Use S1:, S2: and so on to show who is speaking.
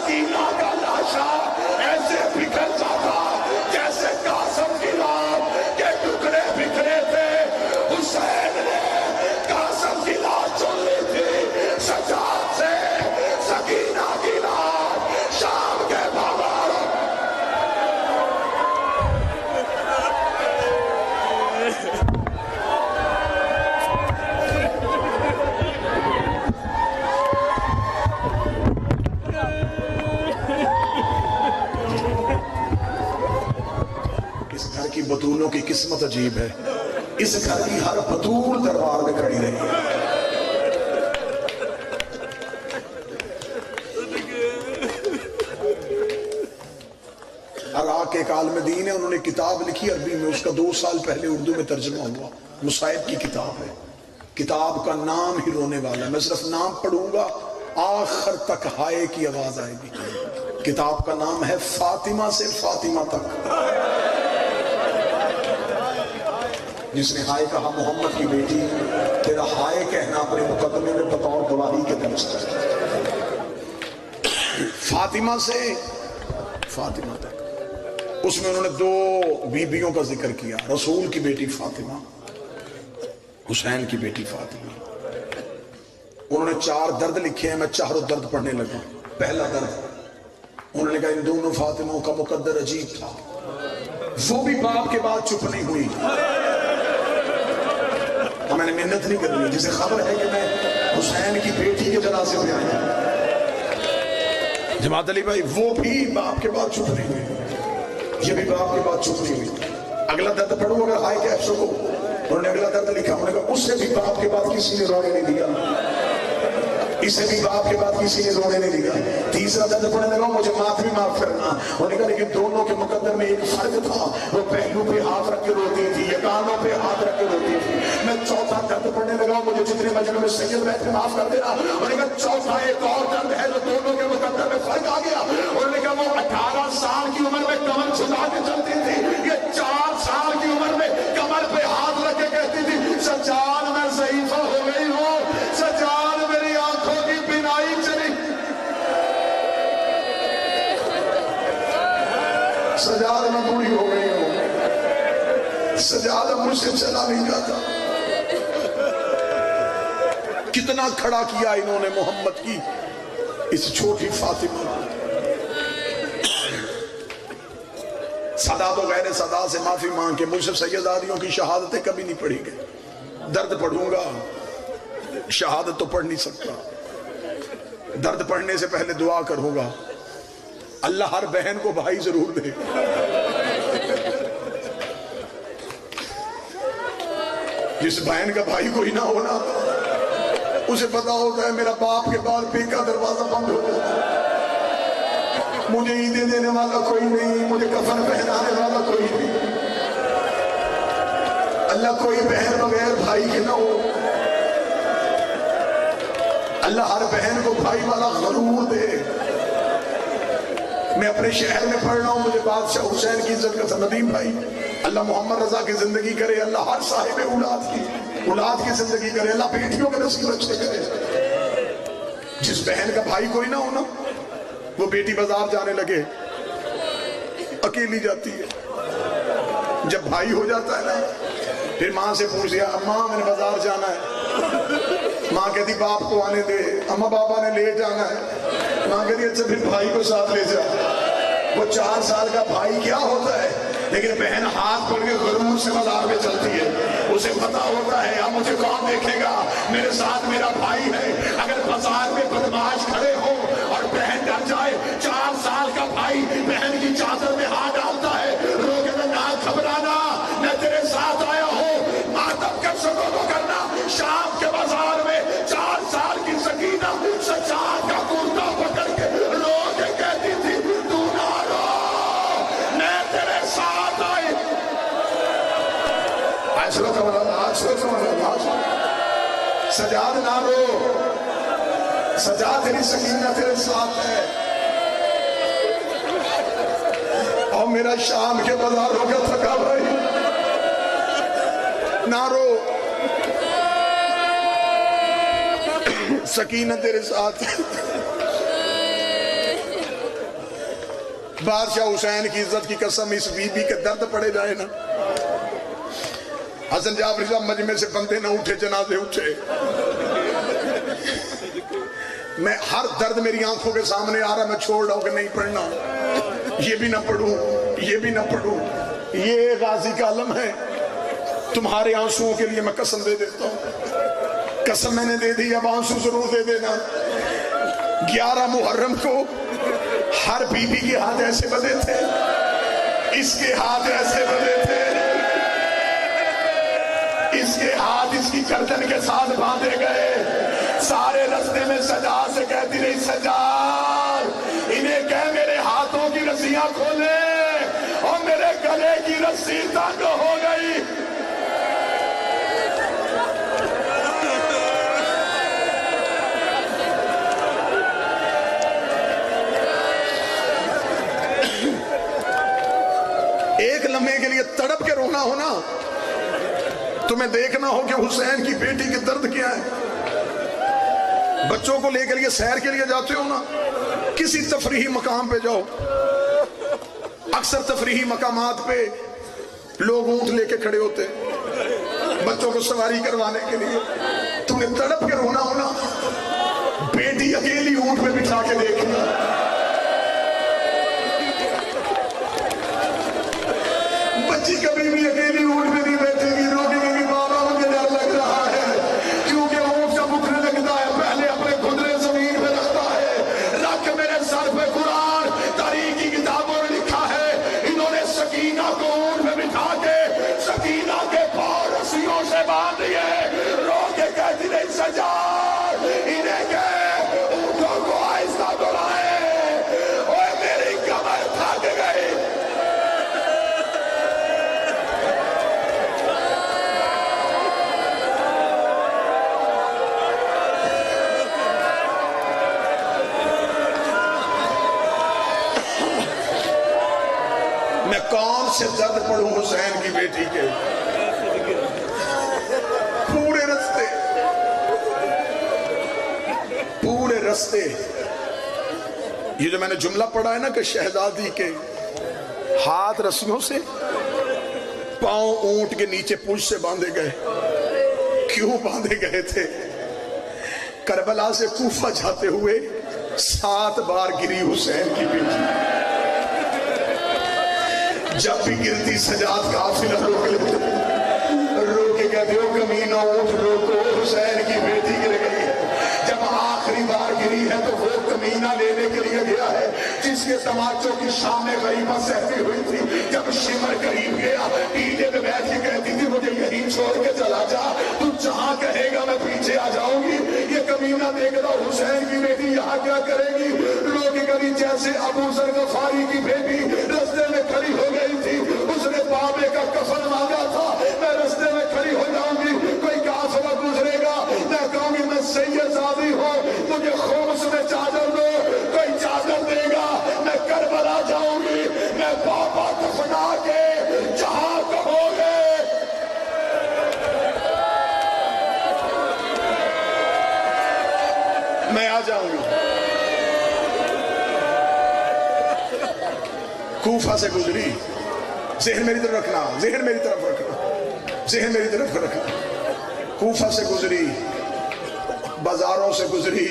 S1: सकीना का लाशा ऐसे बिखरता था जैसे कासम की लाश के टुकड़े बिखरे थे। हुसैन ने कासम की लाश चुन ली थी, सजाद से सकीना की लाश शाम के बाबारों। इस घर की बतूलों की किस्मत अजीब है। इस घर की हर बतूल दरबार में खड़ी रही है। अराक एक आलम दीन है, उन्होंने किताब लिखी अरबी में, उसका 2 साल पहले उर्दू में तर्जुमा हुआ। मुसाइब की किताब है। किताब का नाम ही रोने वाला है। मैं सिर्फ नाम पढ़ूंगा, आखिर तक हाय की आवाज आएगी। किताब का नाम है फातिमा से फातिमा तक। जिसने हाय कहा मोहम्मद की बेटी, तेरा हाय कहना अपने मुकदमे में बतौर गवाही के दरस्त है। फातिमा से फातिमा तक। उसमें उन्होंने 2 बीबियों का जिक्र किया, रसूल की बेटी फातिमा, हुसैन की बेटी फातिमा। उन्होंने 4 दर्द लिखे हैं, मैं चारों दर्द पढ़ने लगा। पहला दर्द, उन्होंने कहा इन दोनों फातिमाओं का मुकद्दर अजीब था, वो भी बाप के बाद चुप नहीं हुई। तो मैंने मेहनत नहीं करनी, जिसे खबर है कि मैं हुसैन की बेटी के जनाजे में आया। जमात अली भाई, वो भी बाप के बाद चुप नहीं हुई, ये भी बाप के बाद चुप नहीं हुई। अगला दर्द पढ़ो अगर हाय के अफसर को। उन्होंने अगला दर्द लिखा, उन्होंने कहा उससे भी बाप के बाद किसी ने रोने नहीं दिया, इसे भी बाप के बाद किसी ने रोने नहीं दिया। तीसरा दर्द पढ़ने लगा, मुझे माफी माफ करना। उन्होंने कहा लेकिन दोनों के मुकद्दर में एक फर्क था, वो पहलू पे हाथ रख के रोती थी, ये कानों पे हाथ रख के रोती थी। मैं चौथा दर्द पढ़ने लगा, मुझे जितने मजमे में सैयद बैठे माफ कर देना। उन्होंने कहा चौथा एक और दर्द है जो दोनों के मुकद्दर में फर्क आ गया। उन्होंने कहा वो 18 साल की उम्र में कमर छुड़ा के चलती थी, ये 4 साल की उम्र में कमर पे हाथ रख के कहती थी सज्जाद मैं ज़ईफ़ा हो गई हूँ, सज्जाद मेरी आंखों की बिनाई चली, सज्जाद मैं बूढ़ी हो गई हूँ, सज्जाद मुझसे चला नहीं जाता। कितना खड़ा किया इन्होंने मोहम्मद की इस छोटी फातिमा। सदा तो गैर सदा से माफी मांग के मुझसे सैयदादियों की शहादतें कभी नहीं पढ़ी गई। दर्द पढ़ूंगा, शहादत तो पढ़ नहीं सकता। दर्द पढ़ने से पहले दुआ करूंगा, अल्लाह हर बहन को भाई जरूर दे। जिस बहन का भाई कोई ना होना, उसे पता होता है मेरा बाप के बाद पे का दरवाजा बंद हो जाता है, मुझे ईदें देने वाला कोई नहीं, मुझे कफन पहनाने वाला कोई नहीं। अल्लाह कोई बहन बगैर भाई के ना हो, अल्लाह हर बहन को भाई वाला गरूर दे। मैं अपने शहर में पढ़ रहा हूँ, मुझे बादशाह हुसैन की इज्जत करता नदीम भाई, अल्लाह मोहम्मद रजा की जिंदगी करे, अल्लाह हर साहिब औलाद की जिंदगी करे, अल्लाह बेटियों के नसीब अच्छे करे। जिस बहन का भाई कोई ना हो ना, वो बेटी बाजार जाने लगे अकेली जाती है। जब भाई हो जाता है ना, फिर माँ से पूछ लिया अम्मा मैंने बाजार जाना है, माँ कहती बाप को आने दे, अम्मा बाबा ने ले जाना है, माँ कहती अच्छा फिर भाई को साथ ले जा। वो 4 साल का भाई क्या होता है, लेकिन बहन हाथ पकड़ के गुरूर से बाजार में चलती है। उसे पता होता है अब मुझे कौन देखेगा, मेरे साथ मेरा भाई है। अगर बाजार में बदमाश खड़े हो और बहन डर जाए, 4 साल का भाई बहन की चादर में हाथ डालता है, रोके ना घबराना, मैं तेरे साथ आया हूँ, मातम कर सको तो करना। शाम के बाजार में 4 साल की सकीना सज्जाद का कुर्ता पकड़ के रो के कहती थी तू ना रो, मैं तेरे साथ आई। सजाद ना रो, सजाद तेरी सकीना तेरे साथ है। और मेरा शाम के बाजारों का थका भाई ना रो, सकीना तेरे साथ है। بادشاہ حسین کی عزت کی قسم اس بی بی کے درد پڑے جائے نا. حسن جعفری صاحب مجمع سے بندے نہ اٹھے جنازے اٹھے. میں ہر درد میری آنکھوں کے سامنے آ رہا, میں چھوڑ رہا ہوں کہ نہیں پڑھنا, یہ بھی نہ پڑھوں, یہ بھی نہ پڑھوں. یہ غازی کا علم ہے. تمہارے آنسوؤں کے لیے میں قسم دے دیتا ہوں, قسم میں نے دے دی, اب آنسو ضرور دے دینا. 11 محرم کو ہر بی بی کے ہاتھ ایسے بدے تھے, اس کے ہاتھ ایسے بدے تھے, اس کے ہاتھ اس کی گردن کے ساتھ باندھے گئے. سارے رستے میں سجاد سے کہتی رہی, سجاد انہیں کہہ میرے ہاتھوں کی رسیاں کھولے, اور میرے گلے کی رسی تنگ ہو گئی. ایک لمحے کے لیے تڑپ کے رونا ہونا, تمہیں دیکھنا ہو کہ حسین کی بیٹی کے درد کیا ہے. بچوں کو لے کے لیے سیر کے لیے جاتے ہو نا, کسی تفریحی مقام پہ جاؤ, اکثر تفریحی مقامات پہ لوگ اونٹ لے کے کھڑے ہوتے بچوں کو سواری کروانے کے لیے. تمہیں تڑپ کے رونا ہونا, بیٹی اکیلی اونٹ پہ بٹھا کے دیکھنا. بچی کبھی بھی اکیلی اونٹ پہ نہیں بیٹھے گی, روکے گی کہ بابا مجھے ڈر لگ رہا ہے, کیونکہ اونٹ جب اٹھنے لگتا ہے پہلے اپنے خدرے زمین پہ رکھتا ہے. رکھ میرے سر پہ قرآن, تاریخ کی کتابوں نے لکھا ہے انہوں نے سکینہ کو اونٹ پہ بٹھا کے سکینہ کے پاؤں رسیوں سے باندھ دیے. رو کے کہتی رہی, سجاد انہیں کہ اونٹوں کو آہستہ دوڑائے, اوے میری کمر تھک گئی. میں کون سے درد پڑھوں حسین کی بیٹی کے. پورے رستے یہ جو میں نے جملہ پڑھا ہے نا کہ شہزادی کے ہاتھ رسیوں سے, پاؤں اونٹ کے نیچے پوچھ سے باندھے گئے. کیوں باندھے گئے تھے؟ کربلا سے کوفہ جاتے ہوئے 7 بار گری حسین کی بیٹی. جب بھی گرتی سجاد قافلہ روک لیتے, رو کے کہتے ہو کمینہ اونٹ روکو, حسین کی بیٹی گر گئی ہے. جب آخری بار گری ہے تو وہ کمینہ لینے کے لیے گیا ہے جس کے تماچوں کی شام غریبہ سہتی ہوئی تھی. جب شمر قریب گیا, پیلے میں بیٹھ کے کہتی تھی مجھے یہیں چھوڑ کے چلا جا, تو جہاں کہے گا میں پیچھے آ جاؤں گی. یہ کمینہ دیکھ رہا حسین کی بیٹی یہاں کیا کرے گی. رو کے کبھی جیسے ابو ذر غفاری کی بیٹی رستے میں کھڑی ہو گئی تھی, اس نے بابے کا کفن مانگا تھا, میں رستے میں کھڑی ہو جاؤں گی, کوئی کافلہ گزرے گا, میں کہوں گی میں سید زادی ہوں, مجھے خمس میں چادر دو, کوئی چادر دے گا, میں کربلا جاؤں گی, میں بابا دفنا کے جہاں کہو گے. میں آ جاؤں گی. کوفہ سے گزری, ذہن میری طرف رکھنا, ذہن میری طرف رکھنا, ذہن میری طرف رکھنا. کوفہ سے گزری, بازاروں سے گزری,